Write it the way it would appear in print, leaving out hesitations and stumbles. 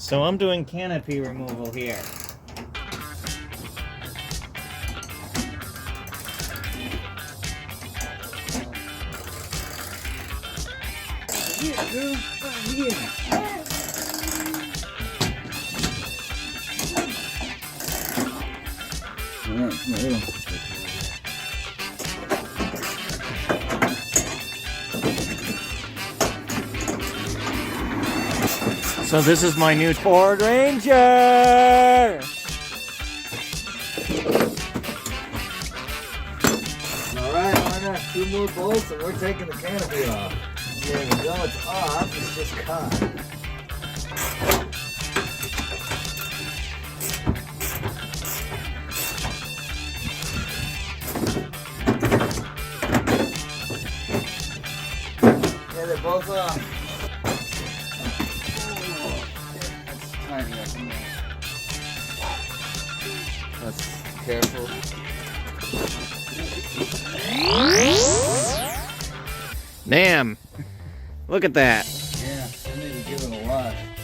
So I'm doing canopy removal here. So this is my new Ford Ranger! Alright, I got 2 more bolts and we're taking the canopy off. There we go, it's off, it's just caught. Yeah, they're both off. That's careful. Damn! Look at that! Yeah, I need to give it a wash.